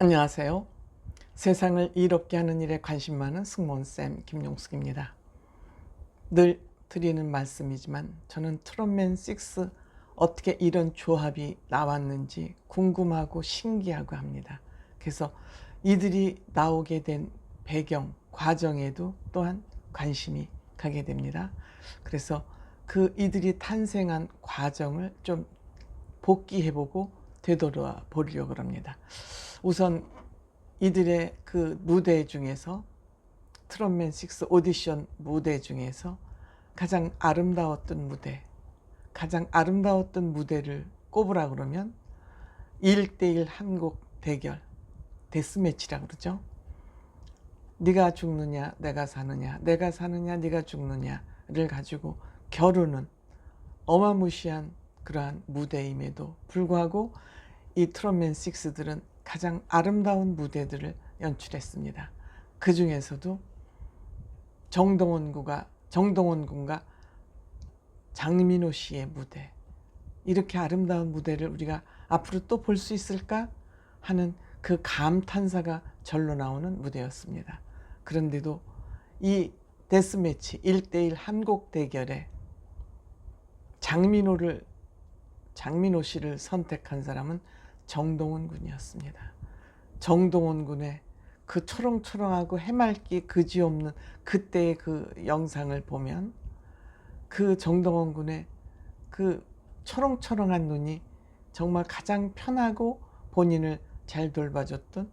안녕하세요. 세상을 이롭게 하는 일에 관심 많은 승무원쌤 김용숙입니다. 늘 드리는 말씀이지만 저는 트롯맨 6 어떻게 이런 조합이 나왔는지 궁금하고 신기하고 합니다. 그래서 이들이 나오게 된 배경, 과정에도 또한 관심이 가게 됩니다. 그래서 그 이들이 탄생한 과정을 좀 복기해보고 되돌아 보려고 합니다. 우선 이들의 그 무대 중에서 트롯맨 6 오디션 무대 중에서 가장 아름다웠던 무대, 가장 아름다웠던 무대를 꼽으라 그러면 1대1 한곡 대결, 데스매치라고 그러죠. 네가 죽느냐 내가 사느냐, 내가 사느냐 네가 죽느냐를 가지고 겨루는 어마무시한 그러한 무대임에도 불구하고 이 트롯맨 6들은 가장 아름다운 무대들을 연출했습니다. 그 중에서도 정동원 군과 장민호 씨의 무대, 이렇게 아름다운 무대를 우리가 앞으로 또 볼 수 있을까 하는 그 감탄사가 절로 나오는 무대였습니다. 그런데도 이 데스매치 1대1 한곡 대결에 장민호 씨를 선택한 사람은 정동원 군이었습니다. 정동원 군의 그 초롱초롱하고 해맑기 그지없는 그때의 그 영상을 보면 그 정동원 군의 그 초롱초롱한 눈이 정말 가장 편하고 본인을 잘 돌봐줬던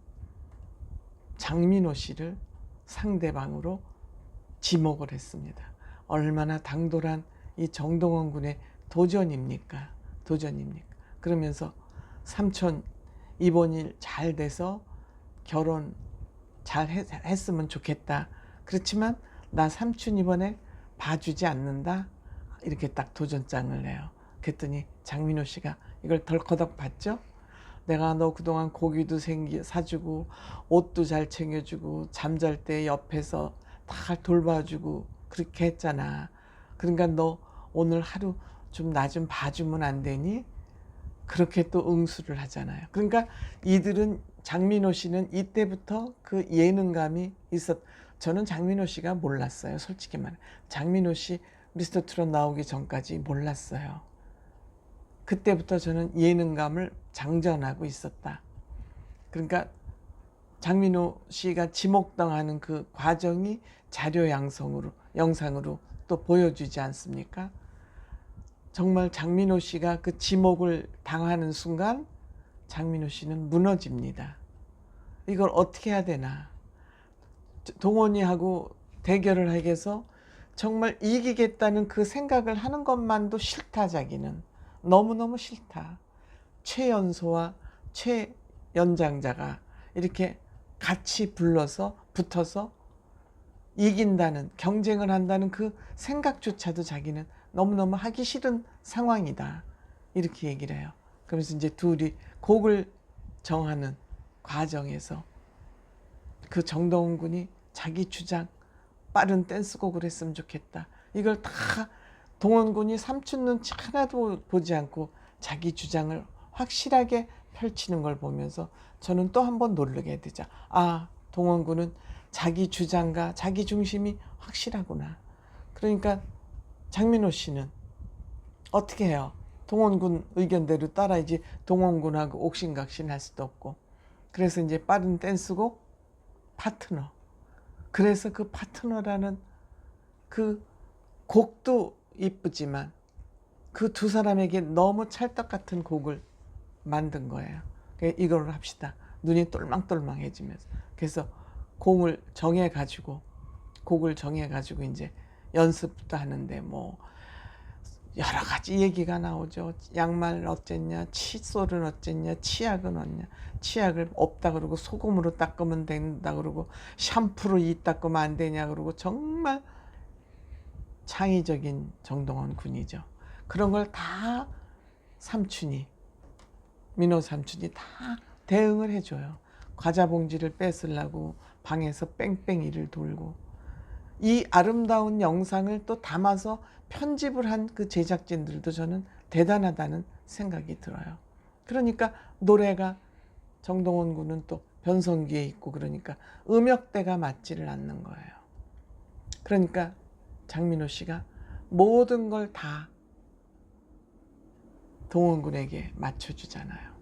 장민호 씨를 상대방으로 지목을 했습니다. 얼마나 당돌한 이 정동원 군의 도전입니까? 그러면서 삼촌 이번 일 잘 돼서 결혼 잘 했으면 좋겠다. 그렇지만 나 삼촌 이번에 봐주지 않는다. 이렇게 딱 도전장을 내요. 그랬더니 장민호 씨가 이걸 덜커덕 봤죠. 내가 너 그동안 고기도 사주고 옷도 잘 챙겨주고 잠잘 때 옆에서 다 돌봐주고 그렇게 했잖아. 그러니까 너 오늘 하루 좀 나 좀 봐주면 안 되니? 그렇게 또 응수를 하잖아요. 그러니까 이들은, 장민호 씨는 이때부터 그 예능감이 저는 장민호 씨가 몰랐어요. 솔직히 말해. 장민호 씨 미스터 트롯 나오기 전까지 몰랐어요. 그때부터 저는 예능감을 장전하고 있었다. 그러니까 장민호 씨가 지목당하는 그 과정이 자료 영상으로 또 보여주지 않습니까? 정말 장민호 씨가 그 지목을 당하는 순간 장민호 씨는 무너집니다. 이걸 어떻게 해야 되나. 동원이하고 대결을 하게 해서 정말 이기겠다는 그 생각을 하는 것만도 싫다. 자기는 너무너무 싫다. 최연소와 최연장자가 이렇게 같이 붙어서 이긴다는, 경쟁을 한다는 그 생각조차도 자기는 너무너무 하기 싫은 상황이다. 이렇게 얘기를 해요. 그러면서 이제 둘이 곡을 정하는 과정에서 그 정동원 군이 자기 주장, 빠른 댄스곡을 했으면 좋겠다. 이걸 다 동원 군이 삼촌 눈치 하나도 보지 않고 자기 주장을 확실하게 펼치는 걸 보면서 저는 또 한 번 놀라게 되죠. 아, 동원 군은 자기 주장과 자기 중심이 확실하구나. 그러니까 장민호 씨는 어떻게 해요? 동원군 의견대로 따라야지. 동원군하고 옥신각신 할 수도 없고. 그래서 이제 빠른 댄스곡 파트너. 그래서 그 파트너라는 그 곡도 이쁘지만 그 두 사람에게 너무 찰떡 같은 곡을 만든 거예요. 이걸 합시다. 눈이 똘망똘망해지면서. 그래서 곡을 정해가지고 이제 연습도 하는데 뭐 여러 가지 얘기가 나오죠. 양말 어쨌냐, 칫솔은 어쨌냐, 치약은 어냐, 치약을 없다 그러고 소금으로 닦으면 된다 그러고 샴푸로 이 닦으면 안 되냐 그러고 정말 창의적인 정동원 군이죠. 그런 걸 다 민호 삼촌이 다 대응을 해줘요. 과자 봉지를 뺏으려고 방에서 뺑뺑이를 돌고, 이 아름다운 영상을 또 담아서 편집을 한 그 제작진들도 저는 대단하다는 생각이 들어요. 그러니까 노래가, 정동원 군은 또 변성기에 있고 그러니까 음역대가 맞지를 않는 거예요. 그러니까 장민호 씨가 모든 걸 다 동원군에게 맞춰주잖아요.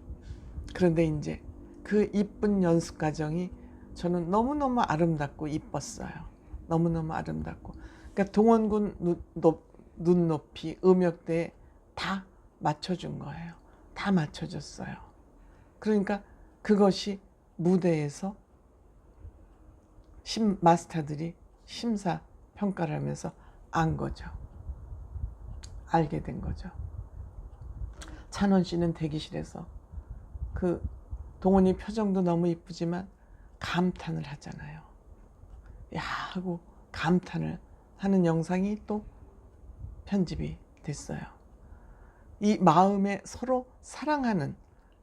그런데 이제 그 이쁜 연습 과정이 저는 너무너무 아름답고 이뻤어요. 너무너무 아름답고. 그러니까 동원군 눈높이, 음역대에 다 맞춰준 거예요. 다 맞춰줬어요. 그러니까 그것이 무대에서 마스터들이 심사 평가를 하면서 안 거죠. 알게 된 거죠. 찬원 씨는 대기실에서 그 동원이 표정도 너무 이쁘지만 감탄을 하잖아요. 야 하고 감탄을 하는 영상이 또 편집이 됐어요. 이 마음에 서로 사랑하는,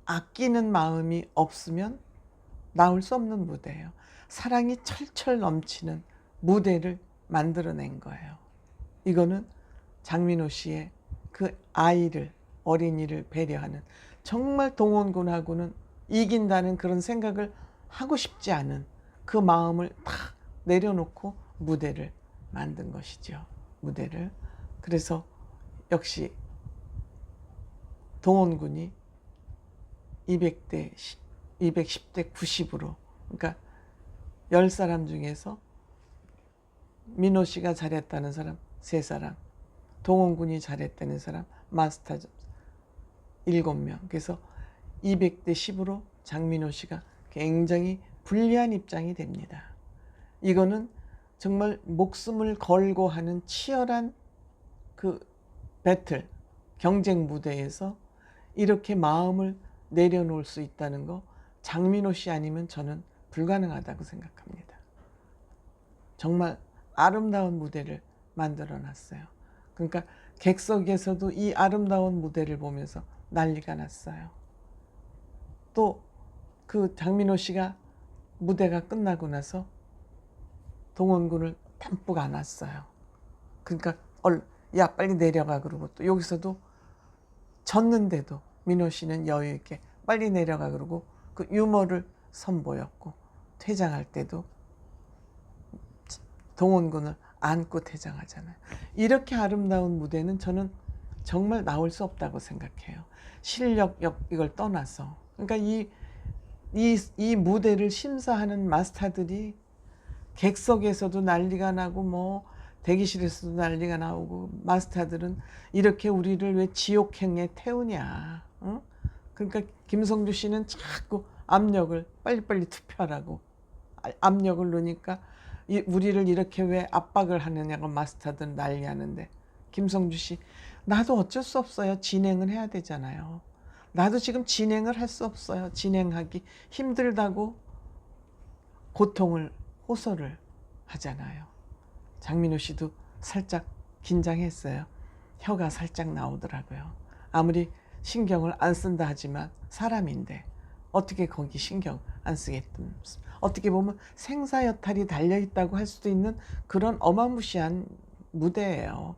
아끼는 마음이 없으면 나올 수 없는 무대예요. 사랑이 철철 넘치는 무대를 만들어낸 거예요. 이거는 장민호 씨의 그 아이를, 어린이를 배려하는, 정말 동원군하고는 이긴다는 그런 생각을 하고 싶지 않은 그 마음을 탁 내려놓고 무대를 만든 것이죠. 무대를. 그래서 역시 동원군이 210대 90으로, 그러니까 10사람 중에서 민호 씨가 잘했다는 사람 3사람, 동원군이 잘했다는 사람 마스터 7명. 그래서 200대 10으로 장민호 씨가 굉장히 불리한 입장이 됩니다. 이거는 정말 목숨을 걸고 하는 치열한 그 배틀, 경쟁 무대에서 이렇게 마음을 내려놓을 수 있다는 거, 장민호 씨 아니면 저는 불가능하다고 생각합니다. 정말 아름다운 무대를 만들어 놨어요. 그러니까 객석에서도 이 아름다운 무대를 보면서 난리가 났어요. 또 그 장민호 씨가 무대가 끝나고 나서 동원군을 담뿍 안았어요. 그러니까 야 빨리 내려가 그러고, 또 여기서도 졌는데도 민호 씨는 여유 있게 빨리 내려가 그러고 그 유머를 선보였고, 퇴장할 때도 동원군을 안고 퇴장하잖아요. 이렇게 아름다운 무대는 저는 정말 나올 수 없다고 생각해요. 실력 이걸 떠나서. 그러니까 이 무대를 심사하는 마스터들이 객석에서도 난리가 나고 뭐 대기실에서도 난리가 나오고, 마스터들은 이렇게 우리를 왜 지옥행에 태우냐. 응? 그러니까 김성주 씨는 자꾸 압력을 빨리빨리 투표하라고 압력을 넣으니까 우리를 이렇게 왜 압박을 하느냐고 마스터들은 난리하는데, 김성주 씨 나도 어쩔 수 없어요. 진행을 해야 되잖아요. 나도 지금 진행을 할 수 없어요. 진행하기 힘들다고 고통을 호소를 하잖아요. 장민호 씨도 살짝 긴장했어요. 혀가 살짝 나오더라고요. 아무리 신경을 안 쓴다 하지만 사람인데 어떻게 거기 신경 안 쓰겠든, 어떻게 보면 생사여탈이 달려있다고 할 수도 있는 그런 어마무시한 무대예요.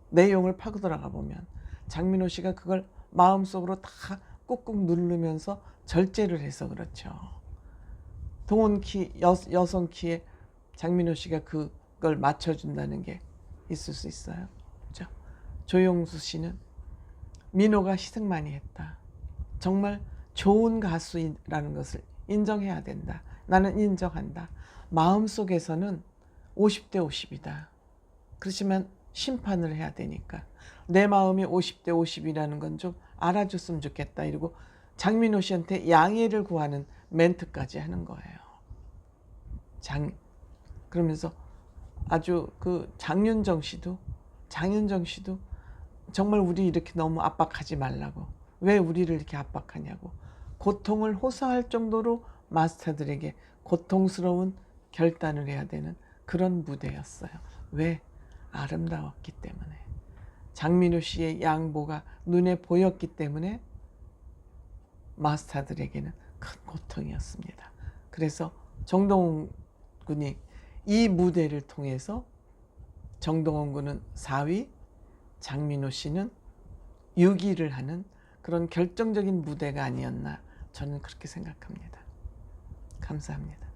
내용을 파고 들어가 보면 장민호 씨가 그걸 마음속으로 다 꾹꾹 누르면서 절제를 해서 그렇죠. 동원키, 여성 키에 장민호 씨가 그걸 맞춰준다는 게 있을 수 있어요. 그렇죠? 조용수 씨는 민호가 희생 많이 했다. 정말 좋은 가수라는 것을 인정해야 된다. 나는 인정한다. 마음속에서는 50대 50이다. 그렇지만 심판을 해야 되니까 내 마음이 50대 50이라는 건 좀 알아줬으면 좋겠다. 이러고 장민호 씨한테 양해를 구하는 멘트까지 하는 거예요. 그러면서 아주 그 장윤정 씨도 정말 우리 이렇게 너무 압박하지 말라고, 왜 우리를 이렇게 압박하냐고 고통을 호소할 정도로 마스터들에게 고통스러운 결단을 해야 되는 그런 무대였어요. 왜? 아름다웠기 때문에. 장민호 씨의 양보가 눈에 보였기 때문에 마스터들에게는 큰 고통이었습니다. 그래서 정동원 군이 이 무대를 통해서 정동원 군은 4위, 장민호 씨는 6위를 하는 그런 결정적인 무대가 아니었나, 저는 그렇게 생각합니다. 감사합니다.